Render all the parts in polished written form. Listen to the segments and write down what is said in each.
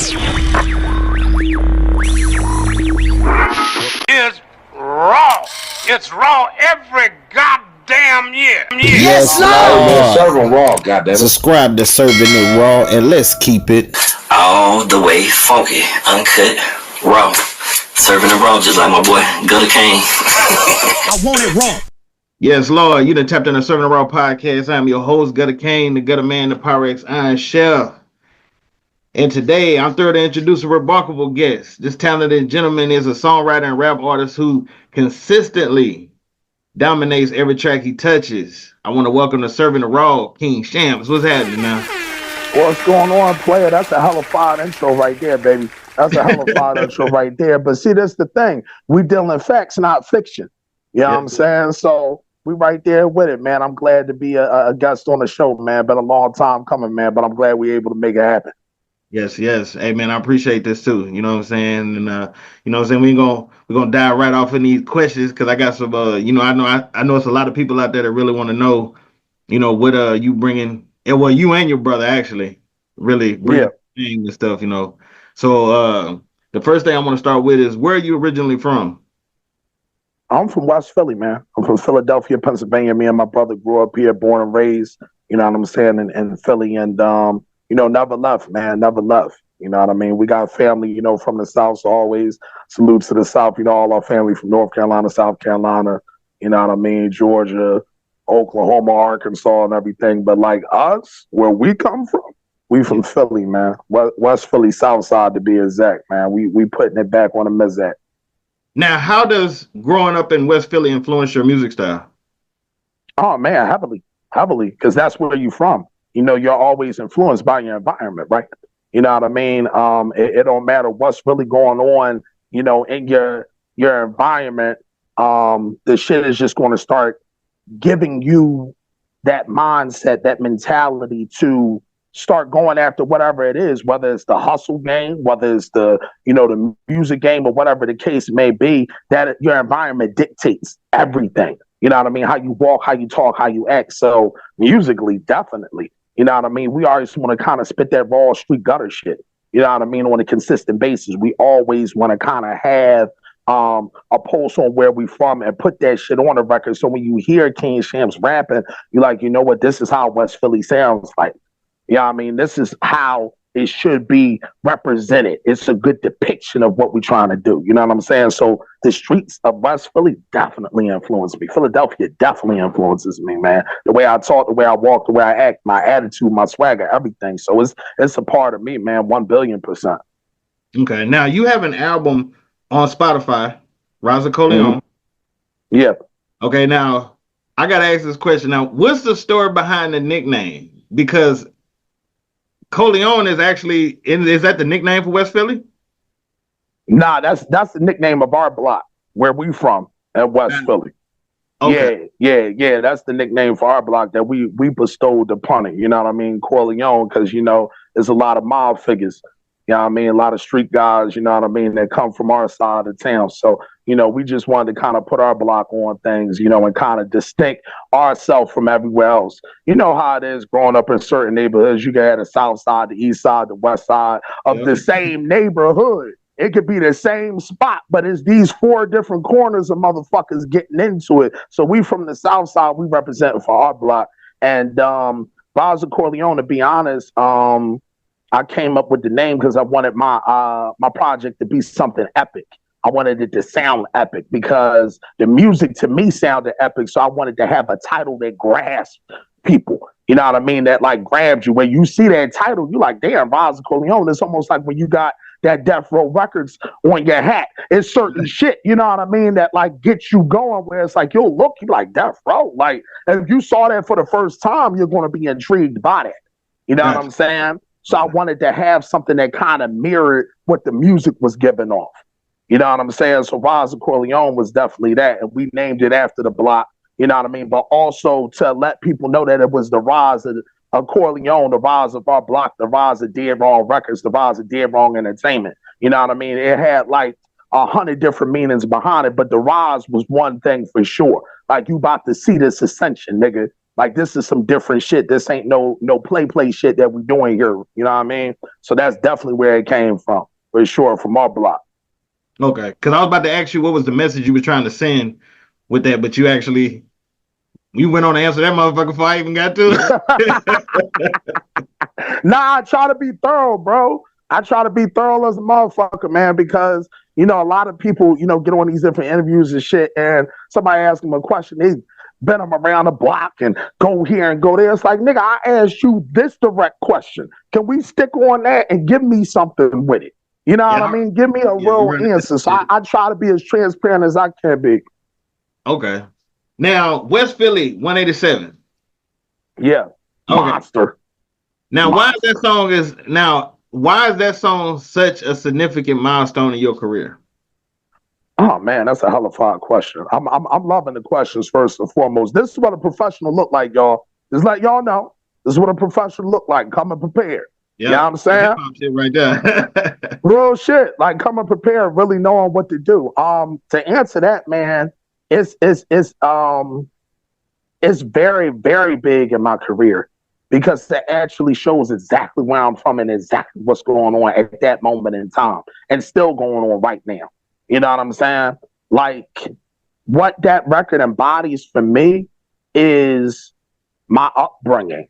It's raw. It's raw every goddamn year. Yes, Lord. CIRV'N RAW, goddamn. Subscribe to CIRV'N IT RAW and let's keep it all the way funky, uncut, raw. CIRV'N IT RAW, just like my boy Gutter Kane. I want it raw. Yes, Lord. You done tapped on the CIRV'N IT RAW podcast. I'm your host, Gutter Kane, the Gutter Man, the Pyrex Iron Chef. And today, I'm thrilled to introduce a remarkable guest. This talented gentleman is a songwriter and rap artist who consistently dominates every track he touches. I want to welcome to CIRV'N IT RAW, King Shampz. What's happening now? What's going on, player? That's a hell of a fine intro right there, baby. That's a hell of a fine intro right there. But see, that's the thing. We dealing facts, not fiction. You know what I'm saying? So we right there with it, man. I'm glad to be a guest on the show, man. Been a long time coming, man, but I'm glad we're able to make it happen. Yes. Hey, man, I appreciate this too. You know what I'm saying? And you know what I'm saying? We're gonna dive right off in these questions because I got some I know it's a lot of people out there that really want to know, what you bringing, and well, you and your brother actually really bring and stuff, So the first thing I want to start with is, where are you originally from? I'm from West Philly, man. I'm from Philadelphia, Pennsylvania. Me and my brother grew up here, born and raised, you know what I'm saying, in Philly, and never left, man, never left. You know what I mean? We got family, from the South, so always salute to the South. All our family from North Carolina, South Carolina, you know what I mean, Georgia, Oklahoma, Arkansas, and everything. But like us, where we come from, we from Philly, man. West Philly, South Side to be exact, man. We putting it back on the mizak. Now, how does growing up in West Philly influence your music style? Oh, man, heavily, because that's where you from. You're always influenced by your environment, right? You know what I mean? It don't matter what's really going on, in your environment. The shit is just going to start giving you that mindset, that mentality to start going after whatever it is, whether it's the hustle game, whether it's the music game, or whatever the case may be. That your environment dictates everything. You know what I mean? How you walk, how you talk, how you act. So musically, definitely. You know what I mean? We always want to kind of spit that raw street gutter shit. You know what I mean? On a consistent basis. We always want to kind of have a pulse on where we from and put that shit on the record. So when you hear King Shampz rapping, you're like, you know what? This is how West Philly sounds like. You know what I mean? This is how it should be represented. It's a good depiction of what we're trying to do. You know what I'm saying? So the streets of West Philly definitely influence me. Philadelphia definitely influences me, man. The way I talk, the way I walk, the way I act, my attitude, my swagger, everything. So it's a part of me, man, 1,000,000,000%. Okay. Now, you have an album on Spotify, Rise of Corleone. Mm-hmm. Yeah. Okay, now, I got to ask this question. Now, what's the story behind the nickname? Because Corleone is actually, is that the nickname for West Philly? Nah, that's the nickname of our block, where we from, at West Philly. Okay. Yeah, that's the nickname for our block that we bestowed upon it. You know what I mean? Corleone, because, there's a lot of mob figures. You know what I mean? A lot of street guys, you know what I mean, that come from our side of town. So, we just wanted to kind of put our block on things, and kind of distinct ourselves from everywhere else. You know how it is growing up in certain neighborhoods. You can have the south side, the east side, the west side of the same neighborhood. It could be the same spot, but it's these 4 different corners of motherfuckers getting into it. So we from the south side, we represent for our block. And Rise of Corleone, to be honest, I came up with the name because I wanted my project to be something epic. I wanted it to sound epic because the music to me sounded epic. So I wanted to have a title that grasped people. You know what I mean? That like grabs you. When you see that title, you're like, damn, Rise of Corleone. It's almost like when you got that Death Row Records on your hat. It's certain shit, you know what I mean, that like gets you going, where it's like, you'll look, you like Death Row. Like, if you saw that for the first time, you're going to be intrigued by that. You know what I'm saying? So I wanted to have something that kind of mirrored what the music was giving off. You know what I'm saying? So Rise of Corleone was definitely that. And we named it after the block, you know what I mean? But also to let people know that it was the rise of Corleone, the rise of our block, the rise of Dead Wrong Records, the rise of Dead Wrong Entertainment. You know what I mean? It had like 100 different meanings behind it, but the rise was one thing for sure. Like, you about to see this ascension, nigga. Like this is some different shit. This ain't no play shit that we doing here. You know what I mean? So that's definitely where it came from, for sure, from our block. Okay, because I was about to ask you what was the message you were trying to send with that, but you went on to answer that motherfucker before I even got to it. Nah, I try to be thorough, bro. I try to be thorough as a motherfucker, man, because, you know, a lot of people, you know, get on these different interviews and shit, and somebody asks them a question, they been them around the block and go here and go there. It's like, nigga, I asked you this direct question. Can we stick on that and give me something with it? You know what I mean? Give me a real answer. So I try to be as transparent as I can be. Okay. Now, West Philly 187. Yeah. Okay. Monster. Now, why is that song such a significant milestone in your career? Oh man, that's a hell of a hard question. I'm loving the questions first and foremost. This is what a professional look like, y'all. Just let y'all know. This is what a professional look like. Coming prepared. Yep. You know what I'm saying? Shit right there. Real shit. Like coming prepared, really knowing what to do. To answer that, man, it's very, very big in my career because it actually shows exactly where I'm from and exactly what's going on at that moment in time and still going on right now. You know what I'm saying? Like what that record embodies for me is my upbringing.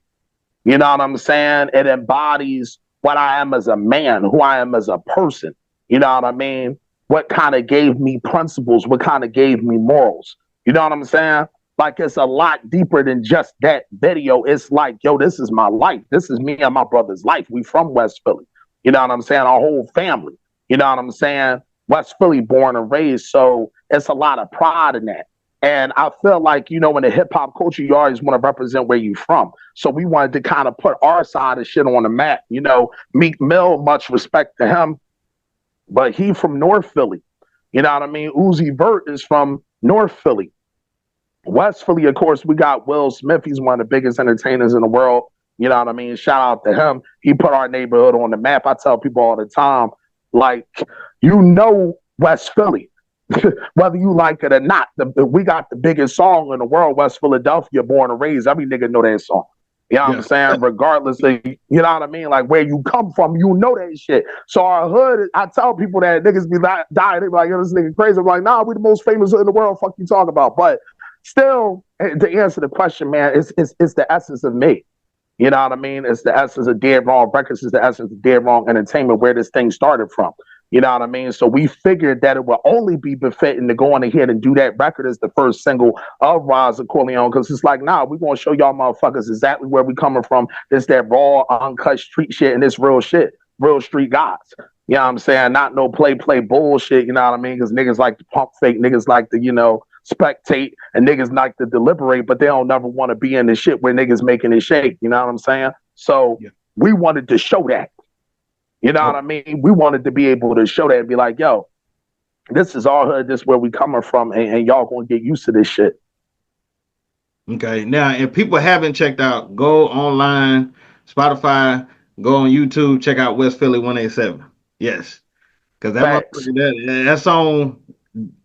You know what I'm saying? It embodies what I am as a man, who I am as a person. You know what I mean? What kind of gave me principles? What kind of gave me morals? You know what I'm saying? Like it's a lot deeper than just that video. It's like, yo, this is my life. This is me and my brother's life. We from West Philly. You know what I'm saying? Our whole family. You know what I'm saying? West Philly born and raised. So it's a lot of pride in that. And I feel like, you know, in the hip hop culture, you always want to represent where you're from. So we wanted to kind of put our side of shit on the map. You know, Meek Mill, much respect to him, but he from North Philly. You know what I mean? Uzi Vert is from North Philly. West Philly, of course, we got Will Smith. He's one of the biggest entertainers in the world. You know what I mean? Shout out to him. He put our neighborhood on the map. I tell people all the time, like, you know West Philly, whether you like it or not. We got the biggest song in the world, West Philadelphia, born and raised. Every nigga know that song. You know what I'm saying? Regardless of, you know what I mean? Like where you come from, you know that shit. So our hood, I tell people that niggas be dying. They be like, yo, this nigga crazy. I'm like, nah, we the most famous hood in the world. Fuck you talk about. But still, to answer the question, man, it's the essence of me. You know what I mean? It's the essence of Dead Wrong Records. It's the essence of Dead Wrong Entertainment, where this thing started from. You know what I mean? So we figured that it would only be befitting to go on ahead and do that record as the first single of Rise of Corleone, because it's like, nah, we're going to show y'all motherfuckers exactly where we coming from. This that raw, uncut street shit and this real shit, real street guys. You know what I'm saying? Not no play bullshit, you know what I mean? Because niggas like to pump fake, niggas like to, you know, spectate, and niggas like to deliberate, but they don't never want to be in the shit where niggas making it shake. You know what I'm saying? So we wanted to show that. You know what I mean? We wanted to be able to show that and be like, yo, this is our hood, this is where we coming from, and y'all gonna get used to this shit. Okay. Now, if people haven't checked out, go online, Spotify, go on YouTube, check out West Philly 187. Yes. Because that song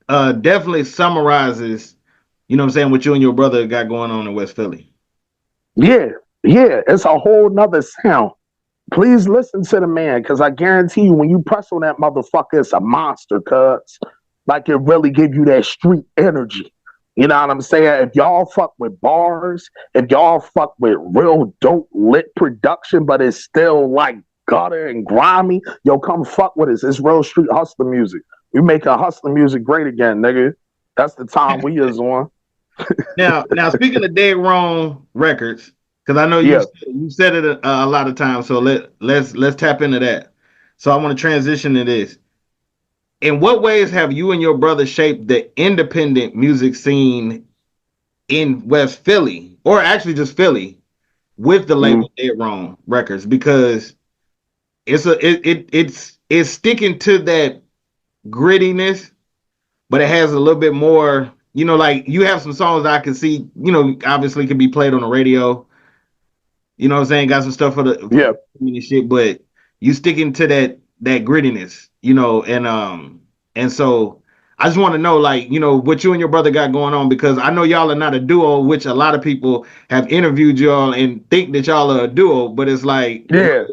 definitely summarizes, you know what I'm saying, what you and your brother got going on in West Philly. Yeah, it's a whole nother sound. Please listen to the man, because I guarantee you, when you press on that motherfucker, it's a monster, cuz. Like, it really give you that street energy. You know what I'm saying? If y'all fuck with bars, if y'all fuck with real dope lit production, but it's still like gutter and grimy, yo, come fuck with us. It's real street hustler music. We making hustler music great again, nigga. That's the time we is on. Now, speaking of Dead Wrong Records, because I know you said it a lot of times, so let's tap into that. So I want to transition to this. In what ways have you and your brother shaped the independent music scene in West Philly, or actually just Philly, with the label Dead Wrong Records? Because it's sticking to that grittiness, but it has a little bit more. You know, like you have some songs that I can see, you know, obviously could be played on the radio. You know what I'm saying? Got some stuff for the shit, but you sticking to that grittiness, you know, and so I just want to know, like, you know, what you and your brother got going on, because I know y'all are not a duo, which a lot of people have interviewed y'all and think that y'all are a duo, but it's like, Yeah.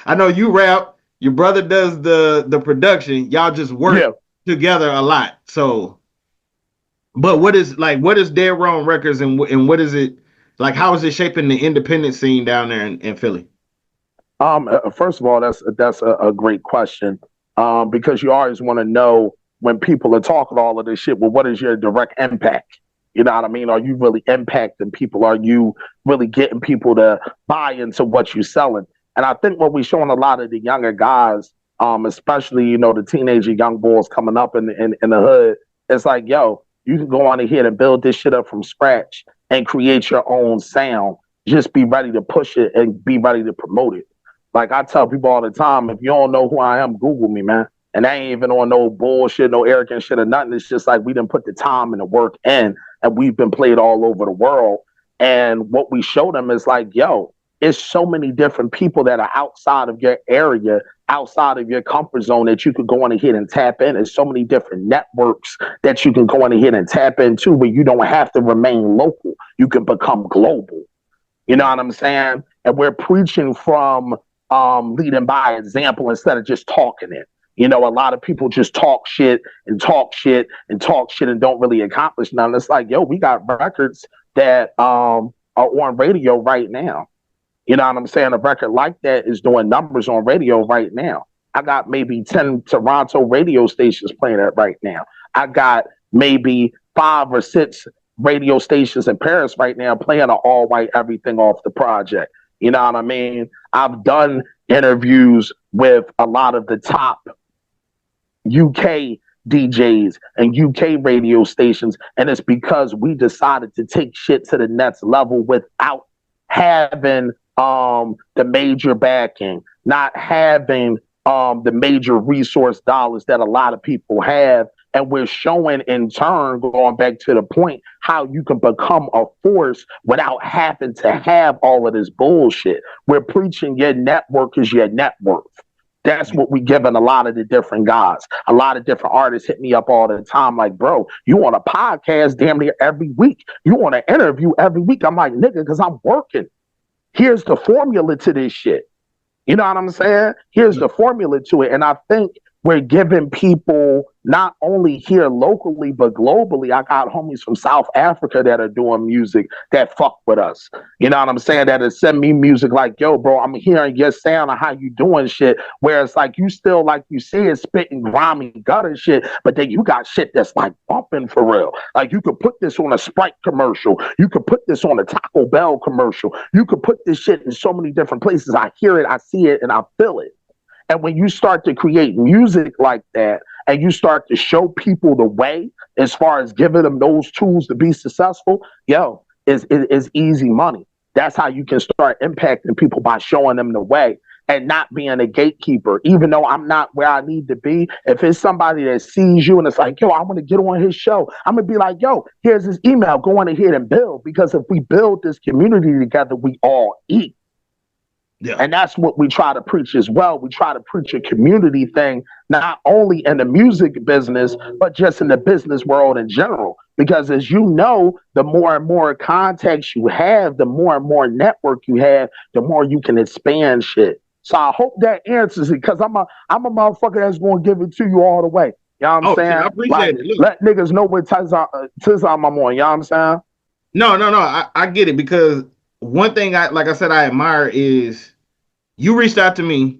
I know you rap, your brother does the production, y'all just work together a lot. So, but what is Dead Wrong Records, and what is it like? How is it shaping the independent scene down there in Philly? First of all, that's a great question. Because you always want to know when people are talking all of this shit, well, what is your direct impact? You know what I mean? Are you really impacting people? Are you really getting people to buy into what you're selling? And I think what we're showing a lot of the younger guys, especially, you know, the teenager young boys coming up in the hood, it's like, yo, you can go on ahead and build this shit up from scratch and create your own sound. Just be ready to push it and be ready to promote it. Like I tell people all the time, if you don't know who I am, Google me, man. And I ain't even on no bullshit, no arrogant shit or nothing. It's just like we didn't put the time and the work in, and we've been played all over the world. And what we show them is like, yo, it's so many different people that are outside of your area, outside of your comfort zone that you could go on ahead and tap in. There's so many different networks that you can go on ahead and tap into where you don't have to remain local. You can become global. You know what I'm saying? And we're preaching from leading by example instead of just talking it. You know, a lot of people just talk shit and talk shit and talk shit and don't really accomplish nothing. It's like, yo, we got records that are on radio right now. You know what I'm saying? A record like that is doing numbers on radio right now. I got maybe 10 Toronto radio stations playing it right now. I got maybe 5 or 6 radio stations in Paris right now playing an all white everything off the project. You know what I mean? I've done interviews with a lot of the top UK DJs and UK radio stations, and it's because we decided to take shit to the next level without having the major backing, not having the major resource dollars that a lot of people have. And we're showing in turn, going back to the point, how you can become a force without having to have all of this bullshit. We're preaching your network is your net worth. That's what we giving a lot of the different guys. A lot of different artists hit me up all the time like, bro, you on a podcast damn near every week. You on an interview every week. I'm like, nigga, because I'm working. Here's the formula to this shit. You know what I'm saying? Here's the formula to it. And I think we're giving people not only here locally, but globally. I got homies from South Africa that are doing music that fuck with us. You know what I'm saying? That is send me music like, yo, bro, I'm hearing your sound of how you doing shit. Where it's like you still, like you said, spitting grimy gutter shit, but then you got shit that's like bumping for real. Like you could put this on a Sprite commercial. You could put this on a Taco Bell commercial. You could put this shit in so many different places. I hear it, I see it, and I feel it. And when you start to create music like that, and you start to show people the way as far as giving them those tools to be successful, yo, it's easy money. That's how you can start impacting people, by showing them the way and not being a gatekeeper. Even though I'm not where I need to be, if it's somebody that sees you and it's like, yo, I want to get on his show, I'm going to be like, yo, here's his email, go on ahead and build. Because if we build this community together, we all eat. Yeah. And that's what we try to preach as well. We try to preach a community thing, not only in the music business, but just in the business world in general. Because as you know, the more and more contacts you have, the more and more network you have, the more you can expand shit. So I hope that answers it, because I'm a motherfucker that's going to give it to you all the way. You know what I'm saying? Yeah, I appreciate it. Look. Let niggas know what time I'm on. You know what I'm saying? No. I get it, because one thing I admire is you reached out to me,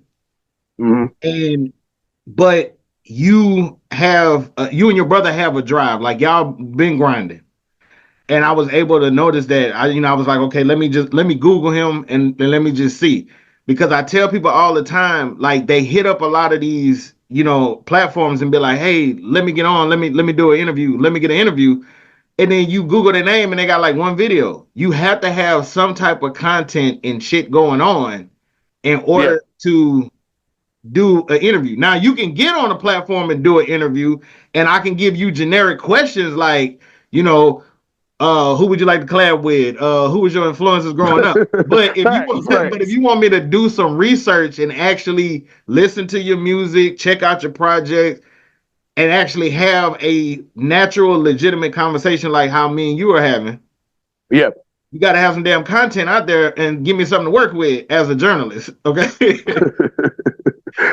but you have you and your brother have a drive. Like y'all been grinding, and I was able to notice that. I was like, okay, let me Google him and let me just see, because I tell people all the time, like they hit up a lot of these platforms and be like, hey, let me get on, let me do an interview, let me get an interview. And then you Google their name and they got like one video. You have to have some type of content and shit going on in order to do an interview. Now you can get on a platform and do an interview, and I can give you generic questions like, who would you like to collab with? Who was your influences growing up? But if you want me to do some research and actually listen to your music, check out your project, and actually have a natural, legitimate conversation like how me and you are having. Yeah. You got to have some damn content out there and give me something to work with as a journalist. Okay.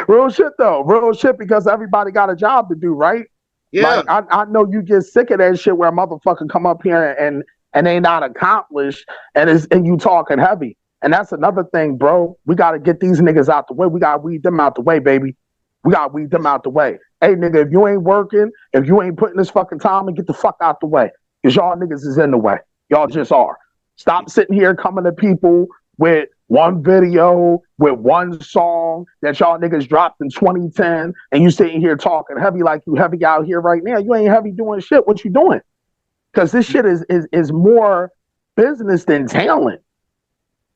Real shit though. Real shit, because everybody got a job to do, right? Yeah. Like, I know you get sick of that shit where a motherfucker come up here and they not accomplished and you talking heavy. And that's another thing, bro. We got to get these niggas out the way. We got to weed them out the way, baby. We got to weed them out the way. Hey, nigga, if you ain't working, if you ain't putting this fucking time in, get the fuck out the way. Because y'all niggas is in the way. Y'all just are. Stop sitting here coming to people with one video, with one song that y'all niggas dropped in 2010, and you sitting here talking heavy like you heavy out here right now. You ain't heavy doing shit. What you doing? Because this shit is more business than talent.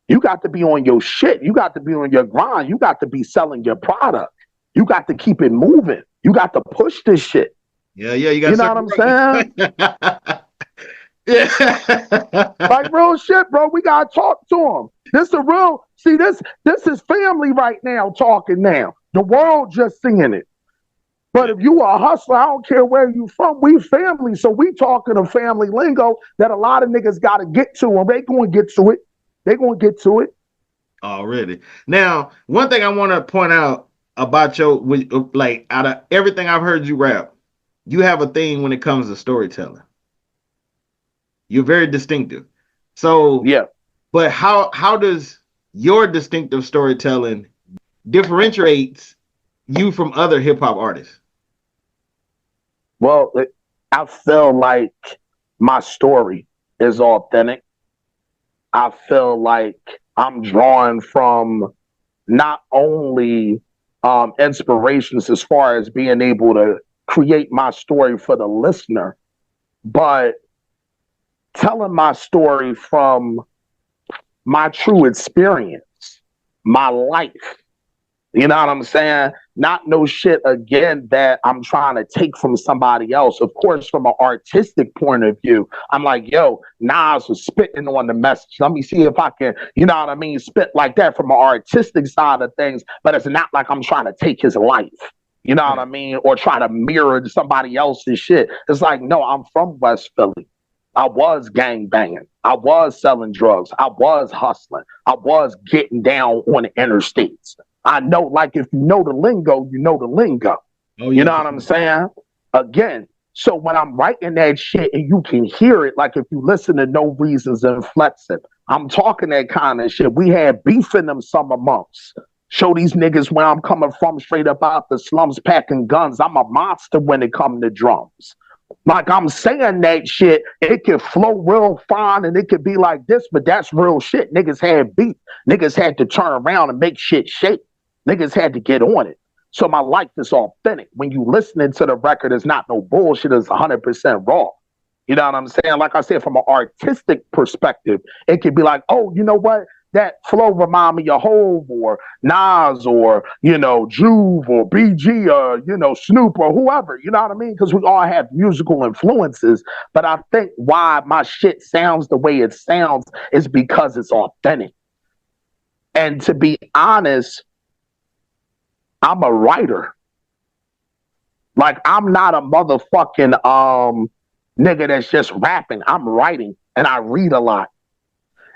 You got to be on your shit. You got to be on your grind. You got to be selling your product. You got to keep it moving. You got to push this shit. Yeah, you got. You know what I'm saying? Yeah. Like real shit, bro. We gotta talk to them. This a real. See, this is family right now talking now. The world just seeing it. But if you a hustler, I don't care where you from, we family. So we talking a family lingo that a lot of niggas got to get to, and they going to get to it. They going to get to it. Already. Now, one thing I want to point out about your, like, out of everything I've heard you rap, you have a thing when it comes to storytelling. You're very distinctive. So, yeah. But how does your distinctive storytelling differentiates you from other hip hop artists? Well, I feel like my story is authentic. I feel like I'm drawing from not only inspirations as far as being able to create my story for the listener, but telling my story from my true experience, my life. You know what I'm saying? Not no shit, again, that I'm trying to take from somebody else. Of course, from an artistic point of view, I'm like, yo, Nas was spitting on the message. Let me see if I can, you know what I mean, spit like that from an artistic side of things. But it's not like I'm trying to take his life. You know what I mean? Or try to mirror somebody else's shit. It's like, no, I'm from West Philly. I was gang banging. I was selling drugs. I was hustling. I was getting down on the interstates. I know, like, if you know the lingo, you know the lingo. Oh, yeah. You know what I'm saying? Again, so when I'm writing that shit and you can hear it, like if you listen to No Reasons and Flexing, I'm talking that kind of shit. We had beef in them summer months. Show these niggas where I'm coming from, straight up out the slums, packing guns. I'm a monster when it comes to drums. Like I'm saying that shit, it can flow real fine and it could be like this, but that's real shit. Niggas had beef. Niggas had to turn around and make shit shake. Niggas had to get on it. So my life is authentic. When you listening to the record, it's not no bullshit. It's 100% raw. You know what I'm saying? Like I said, from an artistic perspective, it could be like, oh, you know what? That flow remind me of Hove or Nas or, you know, Juve or BG or, you know, Snoop or whoever. You know what I mean? Because we all have musical influences. But I think why my shit sounds the way it sounds is because it's authentic. And to be honest, I'm a writer. Like, I'm not a motherfucking nigga that's just rapping. I'm writing and I read a lot.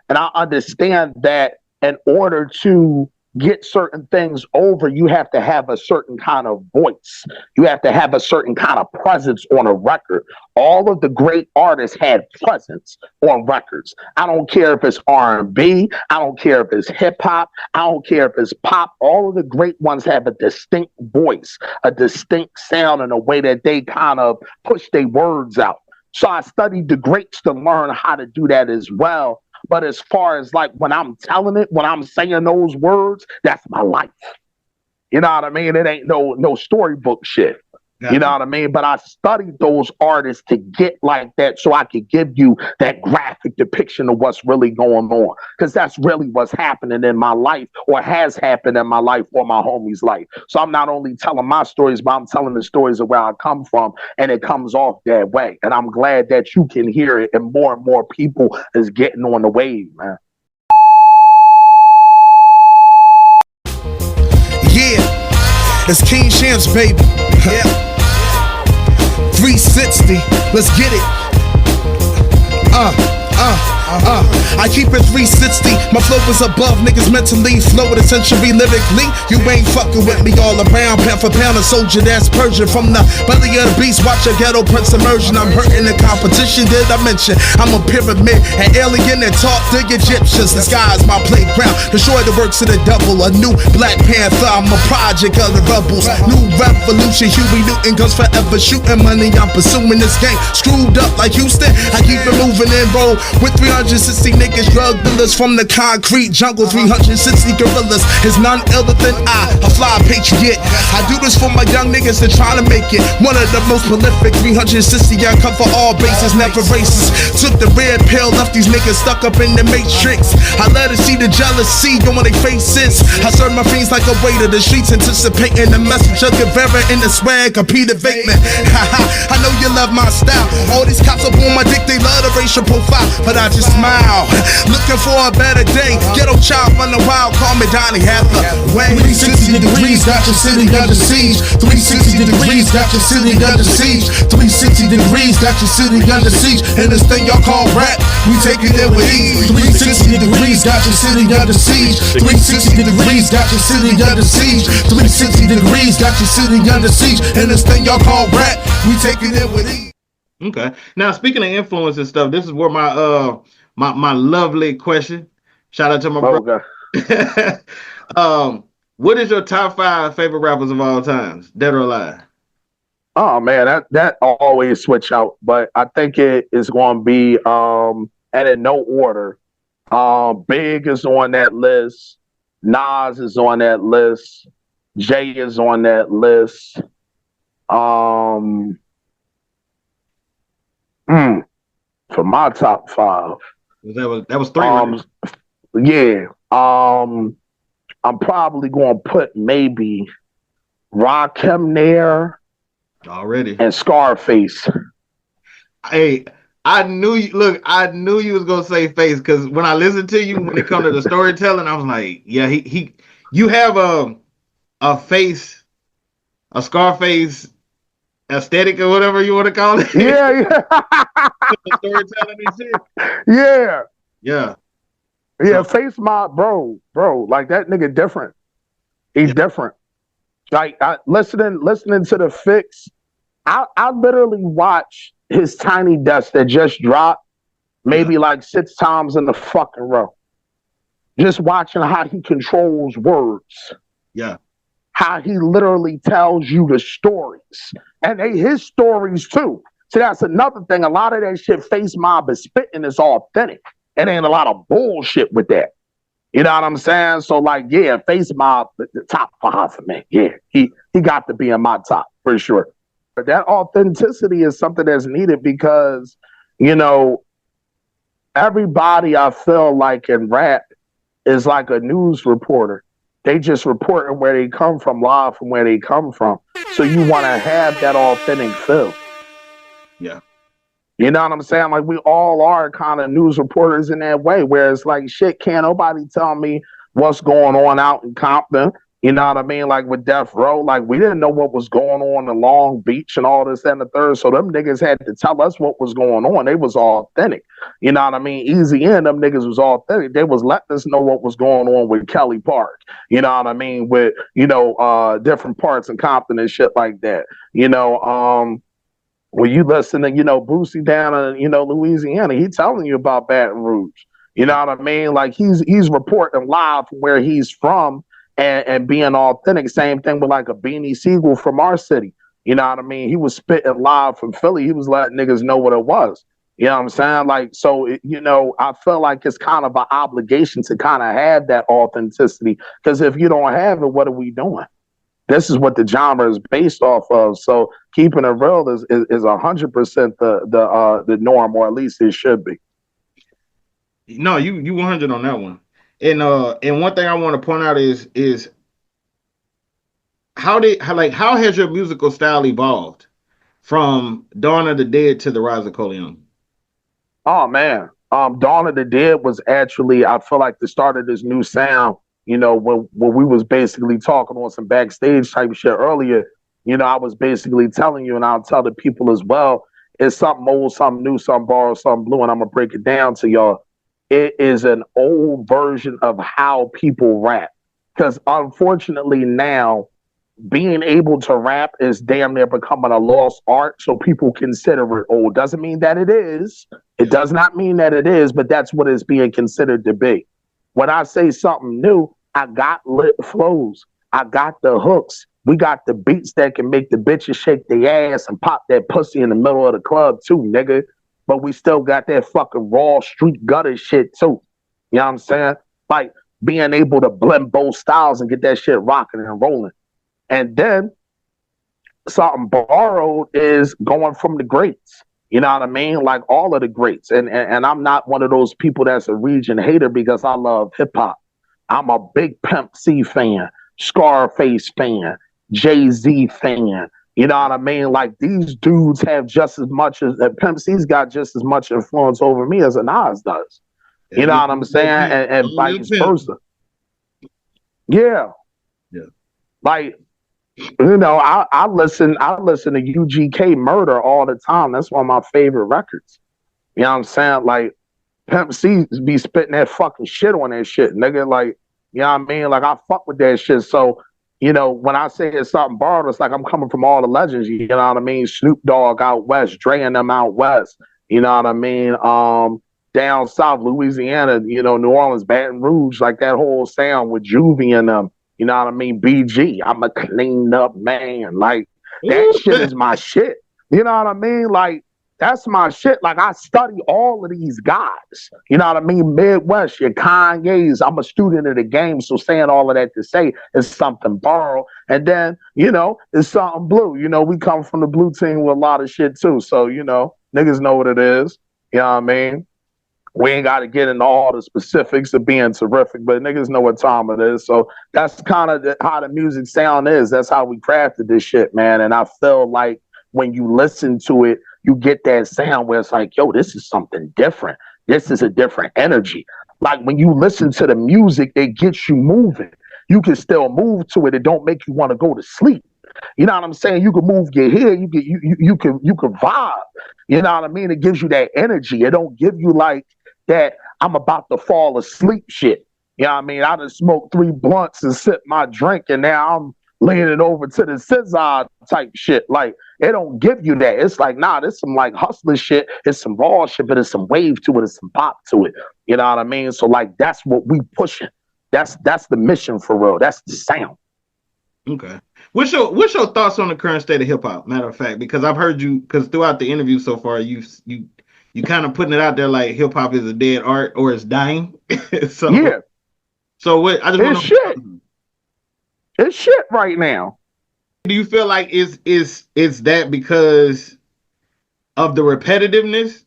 And I understand that in order to get certain things over, you have to have a certain kind of voice. You have to have a certain kind of presence on a record. All of the great artists had presence on records. I don't care if it's R&B. I don't care if it's hip hop. I don't care if it's pop. All of the great ones have a distinct voice, a distinct sound, and a way that they kind of push their words out. So I studied the greats to learn how to do that as well. But as far as like when I'm telling it, when I'm saying those words, that's my life. You know what I mean? It ain't no storybook shit. You know what I mean? But I studied those artists to get like that so I could give you that graphic depiction of what's really going on. Because that's really what's happening in my life or has happened in my life or my homie's life. So I'm not only telling my stories, but I'm telling the stories of where I come from, and it comes off that way. And I'm glad that you can hear it and more people is getting on the wave, man. Yeah, it's King Shampz, baby. Yeah. 360, let's get it. I keep it 360. My flow is above niggas mentally. Flow of the century lyrically. You ain't fucking with me all around. Pound for pound, a soldier that's Persian. From the belly of the beast, watch a ghetto prince immersion. I'm hurting the competition. Did I mention I'm a pyramid, an alien that talk to Egyptians? The sky is my playground. Destroy the works of the devil. A new Black Panther. I'm a project of the rebels. New revolution. Huey Newton goes forever shooting money. I'm pursuing this game. Screwed up like Houston. I keep it moving and roll with 360 niggas, drug dealers from the concrete jungle. 360 gorillas is none other than a fly patriot. I do this for my young niggas that try to make it. One of the most prolific 360. I cover all bases, never racist. Took the red pill, left these niggas stuck up in the matrix. I let it see the jealousy on their faces. I serve my fiends like a waiter. The streets anticipating the message of Guevara in the swag of Peter Bateman. I know you love my style. All these cops up on my dick, they love the racial profile, but I just smile, looking for a better day. Ghetto child run the wild, call me Donnie Hathaway. 360 degrees, got your city under siege. 360 degrees, got your city under siege. 360 degrees, got your city under siege. And this thing y'all call rap, we taking it with ease. 360 degrees, got your city under siege. 360 degrees, got your city under siege. 360 degrees, got your city under siege. And this thing y'all call rap, we taking it with ease. Okay. Now, speaking of influence and stuff, this is where my lovely question. Shout out to my brother. What is your top 5 favorite rappers of all times, dead or alive? Oh man, that always switch out, but I think it is going to be and in no order. Big is on that list. Nas is on that list. Jay is on that list. For my top 5, that was 3. Right? Yeah. I'm probably going to put maybe Rakim there already and Scarface. Hey, I knew you. Look, I knew you was gonna say Face because when I listened to you when it comes to the storytelling, I was like, yeah, you have a face, a Scarface aesthetic or whatever you want to call it. Yeah. Storytelling and shit. Yeah. Face Mob, bro. Like that nigga different. He's different. Like listening to the Fix. I literally watch his Tiny Desk that just dropped maybe like 6 times in the fucking row. Just watching how he controls words. Yeah. How he literally tells you the stories. And they his stories too. So that's another thing. A lot of that shit Face Mob is spitting is authentic. It ain't a lot of bullshit with that. You know what I'm saying? So like, yeah, Face Mob, the top 5 for me. Yeah, he got to be in my top for sure. But that authenticity is something that's needed because, you know, everybody I feel like in rap is like a news reporter. They just reporting where they come from, live from where they come from. So you want to have that authentic feel. Yeah. You know what I'm saying? Like we all are kind of news reporters in that way, where it's like, shit, can't nobody tell me what's going on out in Compton. You know what I mean? Like with Death Row, like we didn't know what was going on in Long Beach and all this and the third. So them niggas had to tell us what was going on. They was authentic. You know what I mean? Easy in, them niggas was authentic. They was letting us know what was going on with Kelly Park. You know what I mean? With, you know, different parts in Compton and shit like that. You know, when you listen to, you know, Boosie down in, you know, Louisiana, he telling you about Baton Rouge. You know what I mean? Like he's reporting live from where he's from. And being authentic. Same thing with like a Beanie Siegel from our city. You know what I mean? He was spitting live from Philly. He was letting niggas know what it was. You know what I'm saying? Like, so, you know, I feel like it's kind of an obligation to kind of have that authenticity. Because if you don't have it, what are we doing? This is what the genre is based off of. So keeping it real is 100% the norm, or at least it should be. No, you 100 on that one. And one thing I want to point out is how has your musical style evolved from Dawn of the Dead to the Rise of Corleone? Oh man, Dawn of the Dead was actually, I feel like, the start of this new sound. You know, when we was basically talking on some backstage type shit earlier. I was basically telling you, and I'll tell the people as well, it's something old, something new, something borrowed, something blue, and I'm gonna break it down to y'all. It is an old version of how people rap. Because unfortunately now, being able to rap is damn near becoming a lost art, so people consider it old. Doesn't mean that it is. It does not mean that it is, but that's what it's being considered to be. When I say something new, I got lit flows. I got the hooks. We got the beats that can make the bitches shake their ass and pop that pussy in the middle of the club too, nigga. But we still got that fucking raw street gutter shit too. You know what I'm saying? Like being able to blend both styles and get that shit rocking and rolling. And then something borrowed is going from the greats. You know what I mean? Like all of the greats. And I'm not one of those people that's a region hater because I love hip hop. I'm a big Pimp C fan, Scarface fan, Jay-Z fan. You know what I mean? Like these dudes have just as much as Pimp C's got just as much influence over me as a Nas does. You know what I'm saying? And vice versa. Yeah. Like, I listen to UGK Murder all the time. That's one of my favorite records. You know what I'm saying? Like Pimp C be spitting that fucking shit on that shit, nigga. Like, you know what I mean? Like I fuck with that shit. So, when I say it's something borrowed, it's like I'm coming from all the legends. You know what I mean? Snoop Dogg out west, Dre and them out west. You know what I mean? Down south, Louisiana, New Orleans, Baton Rouge, like that whole sound with Juvie and them. You know what I mean? BG, I'm a cleaned up man. Like, that shit is my shit. You know what I mean? Like, that's my shit. Like, I study all of these guys. You know what I mean? Midwest, your Kanye's. I'm a student of the game, so saying all of that to say is something borrowed. And then, it's something blue. We come from the blue team with a lot of shit, too. So, niggas know what it is. You know what I mean? We ain't got to get into all the specifics of being terrific, but niggas know what time it is. So that's kind of how the music sound is. That's how we crafted this shit, man. And I feel like when you listen to it, you get that sound where it's like, yo, this is something different. This is a different energy. Like when you listen to the music, it gets you moving. You can still move to it. It don't make you want to go to sleep. You know what I'm saying? You can move your head. You can vibe. You know what I mean? It gives you that energy. It don't give you like that I'm about to fall asleep shit. You know what I mean? I done smoked 3 blunts and sipped my drink and now I'm leaning over to the scissor type shit. Like, it don't give you that. It's like, nah, there's some like hustler shit. It's some raw shit, but there's some wave to it. There's some pop to it. You know what I mean? So like, that's what we pushing. That's the mission for real. That's the sound. Okay. What's your thoughts on the current state of hip hop? Matter of fact, because I've heard you, because throughout the interview so far, you kind of putting it out there like hip hop is a dead art or it's dying. So yeah. So what? I just want to shit. It's shit right now. Do you feel like it's that because of the repetitiveness?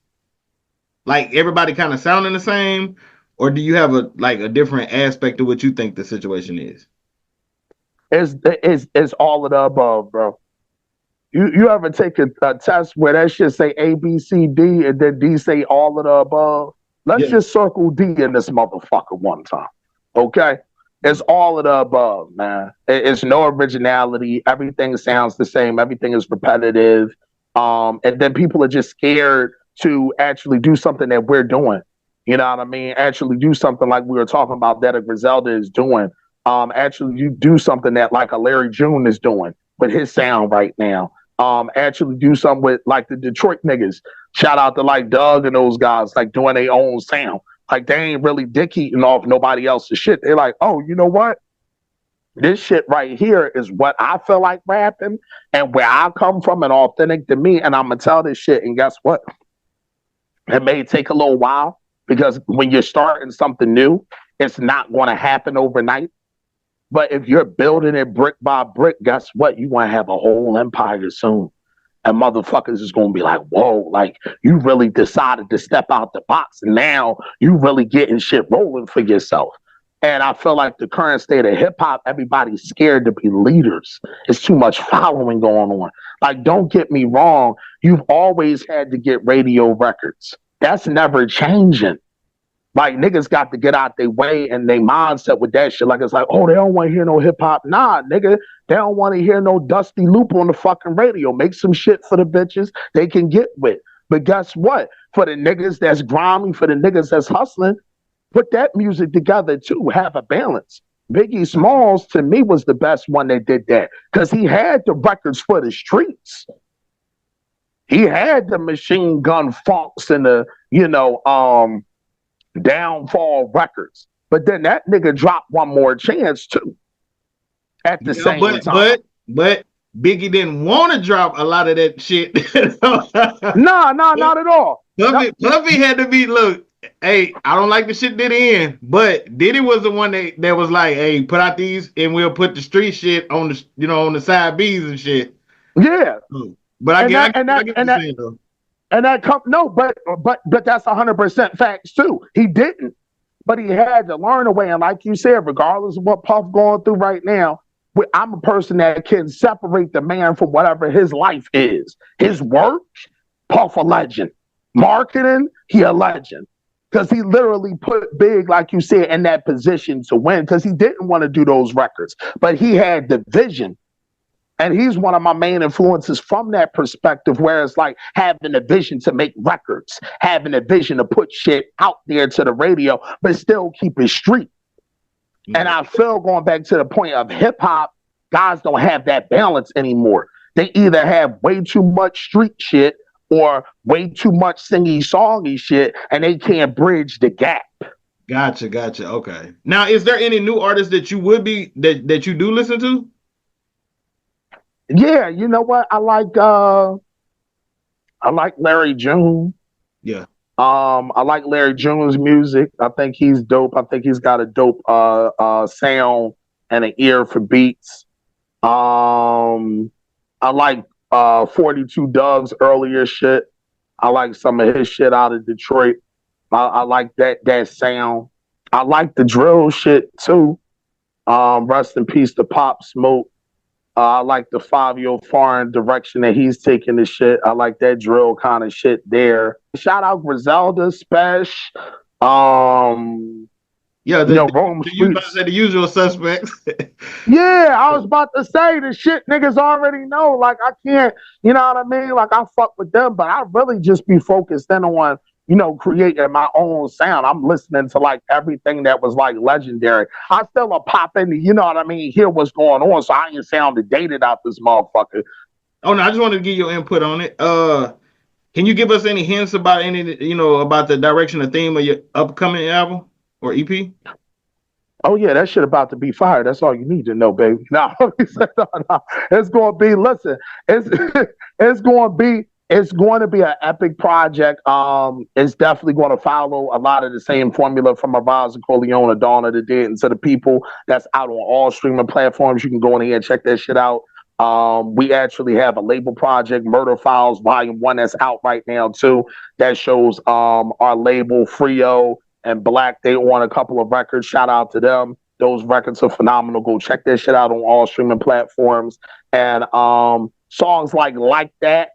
Like everybody kind of sounding the same, or do you have a different aspect of what you think the situation is? It's all of the above, bro. You ever take a test where that shit say A, B, C, D, and then D say all of the above? Let's just circle D in this motherfucker one time, okay? It's all of the above, man. It's no originality. Everything sounds the same. Everything is repetitive. And then people are just scared to actually do something that we're doing. You know what I mean? Actually do something like we were talking about that a Griselda is doing. Actually you do something that like a Larry June is doing with his sound right now. Actually do something with like the Detroit niggas. Shout out to like Doug and those guys, like doing their own sound. Like they ain't really dick eating off nobody else's shit. They're like, oh, you know what? This shit right here is what I feel like rapping and where I come from and authentic to me. And I'm gonna tell this shit. And guess what? It may take a little while because when you're starting something new, it's not going to happen overnight. But if you're building it brick by brick, guess what? You're going to have a whole empire soon. And motherfuckers is going to be like, whoa, like you really decided to step out the box. And now you really getting shit rolling for yourself. And I feel like the current state of hip hop, everybody's scared to be leaders. It's too much following going on. Like, don't get me wrong. You've always had to get radio records. That's never changing. Like niggas got to get out their way and they mindset with that shit. Like it's like, oh, they don't want to hear no hip hop. Nah, nigga, they don't want to hear no Dusty Loop on the fucking radio. Make some shit for the bitches they can get with. But guess what? For the niggas that's grimy, for the niggas that's hustling, put that music together too. Have a balance. Biggie Smalls to me was the best one that did that because he had the records for the streets. He had the Machine Gun Funks and the, Downfall records. But then that nigga dropped One More Chance too. At the same time. But Biggie didn't want to drop a lot of that shit. No, not at all. Puffy had to be, look, hey, I don't like the shit Diddy in, but Diddy was the one that was like, hey, put out these and we'll put the street shit on the on the side B's and shit. Yeah. But I get what you're saying, though. And that but that's 100% facts too. He didn't, but he had to learn a way. And like you said, regardless of what Puff going through right now, I'm a person that can separate the man from whatever his life is. His work, Puff a legend. Marketing, he a legend. Because he literally put Big, like you said, in that position to win. Because he didn't want to do those records, but he had the vision. And he's one of my main influences from that perspective, where it's like having a vision to make records, having a vision to put shit out there to the radio, but still keep it street. Mm-hmm. And I feel, going back to the point of hip hop, guys don't have that balance anymore. They either have way too much street shit or way too much singy-songy shit, and they can't bridge the gap. Gotcha. Okay. Now, is there any new artists that you would be that you do listen to? Yeah, you know what? I like Larry June. Yeah. I like Larry June's music. I think he's dope. I think he's got a dope sound and an ear for beats. I like 42 Doug's earlier shit. I like some of his shit out of Detroit. I like that sound. I like the drill shit too. Rest in peace to Pop Smoke. I like the Fabio Foreign direction that he's taking the shit. I like that drill kind of shit there. Shout out Griselda, Spesh. Yeah, the usual suspects. Yeah, I was about to say the shit niggas already know. Like, I can't, you know what I mean? Like, I fuck with them, but I really just be focused in on, creating my own sound. I'm listening to like everything that was like legendary. I still a pop in, hear what's going on, so I ain't sounded dated out this motherfucker. Oh no, I just wanted to get your input on it. Can you give us any hints about about the direction or theme of your upcoming album or EP? Oh yeah, that shit about to be fired. That's all you need to know, baby. No, it's gonna be. Listen, it's going to be an epic project. It's definitely going to follow a lot of the same formula from Azzon and Corleone, Dawn of the Dead, and to the people that's out on all streaming platforms. You can go in here and check that shit out. We actually have a label project, Murder Files Volume 1, that's out right now too. That shows our label, Frio and Black. They on a couple of records. Shout out to them. Those records are phenomenal. Go check that shit out on all streaming platforms. And songs like That.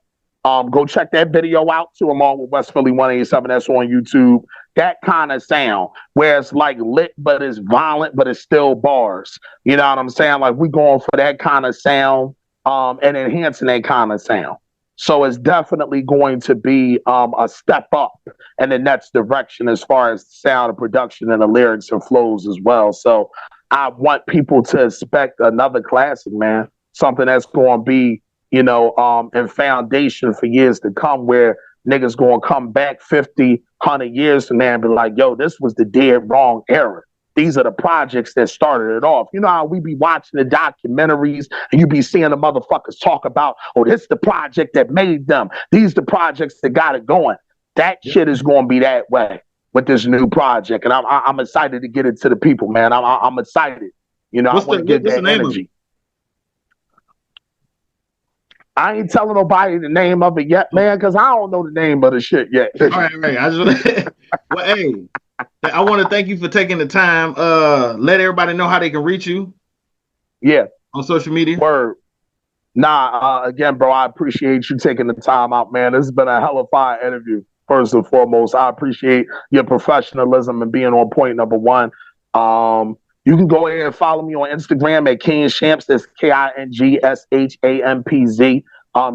Go check that video out too, along with West Philly 187. That's on YouTube. That kind of sound, where it's like lit, but it's violent, but it's still bars. You know what I'm saying? Like, we going for that kind of sound, and enhancing that kind of sound. So it's definitely going to be a step up in the next direction as far as sound and production and the lyrics and flows as well. So I want people to expect another classic, man. Something that's going to be, and foundation for years to come, where niggas gonna come back 50, 100 years from now and be like, yo, this was the dead wrong era. These are the projects that started it off. You know how we be watching the documentaries and you be seeing the motherfuckers talk about, oh, this is the project that made them. These the projects that got it going. That shit is gonna be that way with this new project. And I'm excited to get it to the people, man. I'm excited. I want to get that energy. I ain't telling nobody the name of it yet, man, because I don't know the name of the shit yet. All right. I want to thank you for taking the time. Let everybody know how they can reach you. Yeah. On social media. Word. Nah, again, bro, I appreciate you taking the time out, man. This has been a hell of a fire interview. First and foremost, I appreciate your professionalism and being on point, number one. You can go ahead and follow me on Instagram at King Shampz. That's KINGSHAMPZ.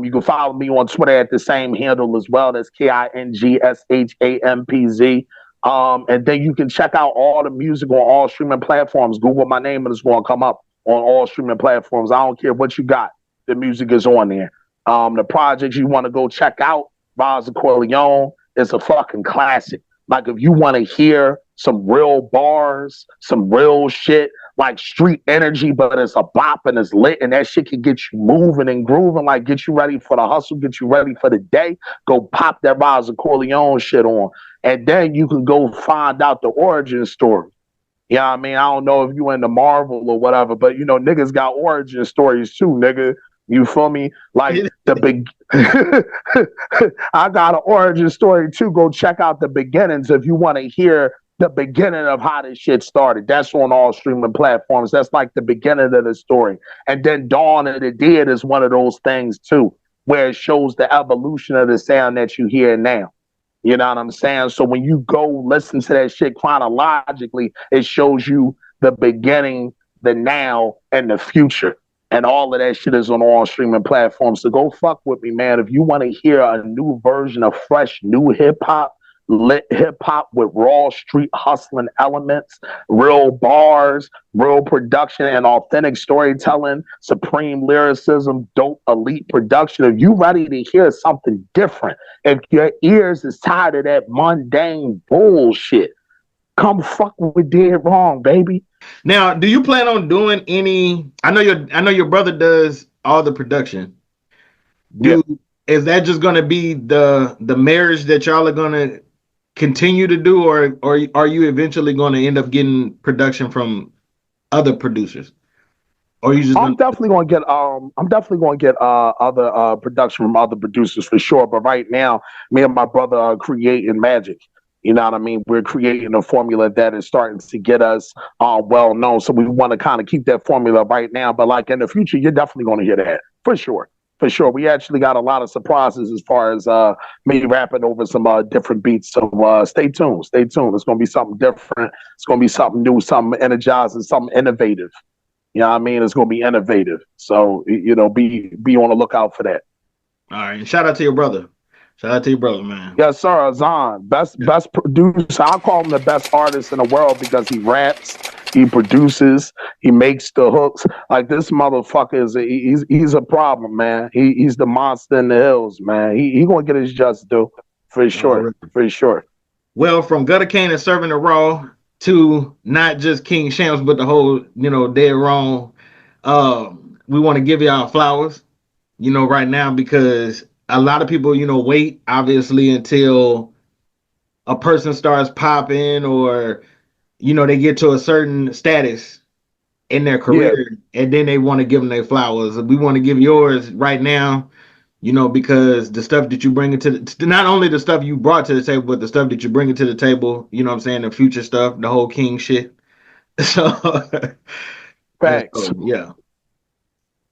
You can follow me on Twitter at the same handle as well. That's KINGSHAMPZ. And then you can check out all the music on all streaming platforms. Google my name and it's going to come up on all streaming platforms. I don't care what you got. The music is on there. The projects you want to go check out, Rise of Corleone, is a fucking classic. Like if you want to hear some real bars, some real shit, like street energy, but it's a bop and it's lit, and that shit can get you moving and grooving, like get you ready for the hustle, get you ready for the day. Go pop that Rise of Corleone shit on. And then you can go find out the origin story. You know what I mean? I don't know if you into Marvel or whatever, but you know, niggas got origin stories too, nigga. You feel me? Like the big, I got an origin story too. Go check out the beginnings if you want to hear the beginning of how this shit started. That's on all streaming platforms. That's like the beginning of the story. And then Dawn of the Dead is one of those things too, where it shows the evolution of the sound that you hear now. You know what I'm saying? So when you go listen to that shit chronologically, it shows you the beginning, the now, and the future. And all of that shit is on all streaming platforms. So go fuck with me, man. If you want to hear a new version of fresh, new hip-hop, lit hip-hop with raw street hustling elements, real bars, real production, and authentic storytelling, supreme lyricism, dope elite production. If you ready to hear something different, if your ears is tired of that mundane bullshit, come fuck with Dead Wrong, baby. Now, do you plan on doing any? I know your brother does all the production. Is that just going to be the marriage that y'all are going to continue to do, or are you eventually going to end up getting production from other producers? Or you just? I'm definitely going to get other production from other producers for sure. But right now, me and my brother are creating magic. You know what I mean? We're creating a formula that is starting to get us well known. So we want to kind of keep that formula right now. But like in the future, you're definitely going to hear that for sure. For sure. We actually got a lot of surprises as far as me rapping over some different beats. So stay tuned. Stay tuned. It's going to be something different. It's going to be something new, something energizing, something innovative. You know what I mean? It's going to be innovative. So, you know, be on the lookout for that. All right. And shout out to your brother. Shout out to your brother, man. Yes, sir. Azzon, best producer. I call him the best artist in the world because he raps, he produces, he makes the hooks. Like this motherfucker he's a problem, man. He's the monster in the hills, man. He gonna get his just due for sure, for sure. Well, from Gutter Kane and CIRV'N IT RAW to not just King Shampz, but the whole Dead Wrong. We want to give y'all flowers, right now because a lot of people, wait obviously until a person starts popping or, they get to a certain status in their career and then they want to give them their flowers. We want to give yours right now, because the stuff that you bring into not only the stuff you brought to the table, but the stuff that you bring into the table, the future stuff, the whole King shit. So, thanks. Yeah.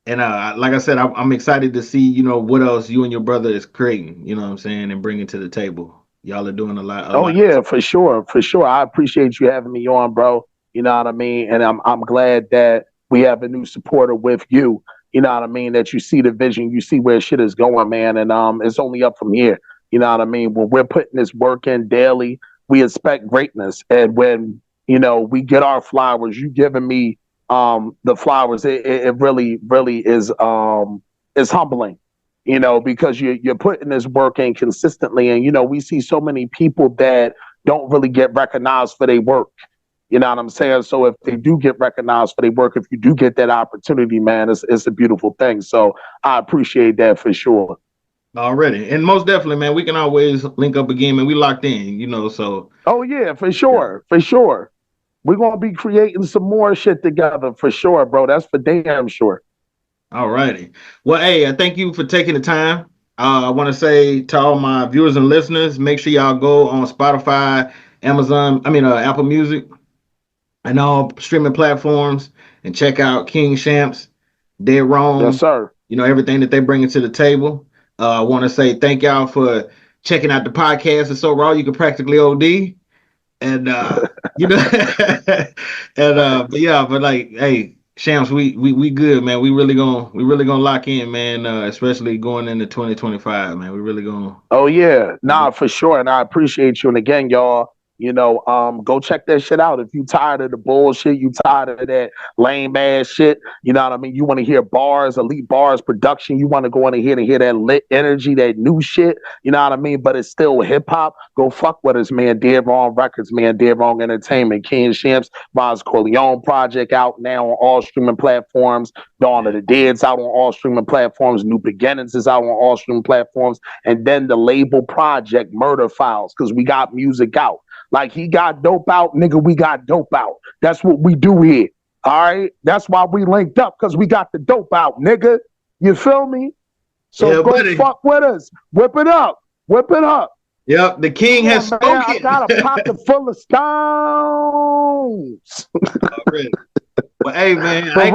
And like I said, I'm excited to see, what else you and your brother is creating, and bringing to the table. Y'all are doing a lot. Yeah, for sure. For sure. I appreciate you having me on, bro. You know what I mean? And I'm glad that we have a new supporter with you. You know what I mean? That you see the vision, you see where shit is going, man. And it's only up from here. You know what I mean? When we're putting this work in daily, we expect greatness. And when, we get our flowers, you giving me the flowers, it really is humbling, because you're putting this work in consistently. And, we see so many people that don't really get recognized for their work. You know what I'm saying? So if they do get recognized for their work, if you do get that opportunity, man, it's a beautiful thing. So I appreciate that for sure. Already. And most definitely, man, we can always link up again, man. We locked in, so. Oh, yeah, for sure. For sure. We're going to be creating some more shit together for sure, bro. That's for damn sure. All righty. Well, hey, I thank you for taking the time. I want to say to all my viewers and listeners, make sure y'all go on Spotify, Apple Music, and all streaming platforms and check out King Shampz, Dead Wrong. Yes, sir. Everything that they bring to the table. I want to say thank y'all for, checking out the podcast. It's so raw you can practically OD. And you know, but like, hey, Shampz, we good, man. We really gonna lock in, man. Especially going into 2025, man. We really gonna. Oh yeah, nah, for sure. And I appreciate you. And again, y'all, go check that shit out. If you tired of the bullshit, you tired of that lame ass shit, you know what I mean? You want to hear bars, elite bars, production. You want to go in here and hear that lit energy, that new shit, you know what I mean? But it's still hip hop. Go fuck with us, man. Dead Wrong Records, man. Dead Wrong Entertainment. King Shampz, Bon's Corleone project out now on all streaming platforms. Dawn of the Dead's out on all streaming platforms. New Beginnings is out on all streaming platforms. And then the label project, Murder Files, because we got music out. Like he got dope out, nigga, we got dope out. That's what we do here. All right? That's why we linked up, because we got the dope out, nigga. You feel me? So go fuck with us. Whip it up. Whip it up. Yep, the king has spoken. I got a pocket full of stones. Well, hey, man, I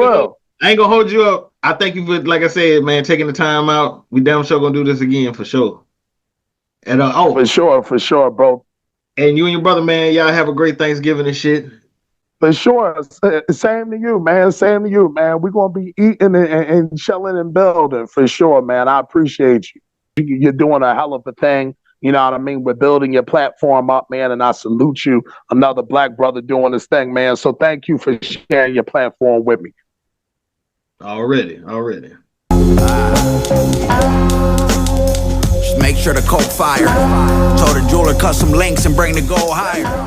ain't gonna hold you up. I thank you for, like I said, man, taking the time out. We damn sure gonna do this again for sure. And for sure, bro. And you and your brother, man, y'all have a great Thanksgiving and shit. For sure. Same to you, man. Same to you, man. We're going to be eating and chilling and building for sure, man. I appreciate you. You're doing a hell of a thing. You know what I mean? We're building your platform up, man, and I salute you. Another black brother doing this thing, man. So thank you for sharing your platform with me. Already. Just make sure the coke fire. Told the jeweler cut some links and bring the gold higher.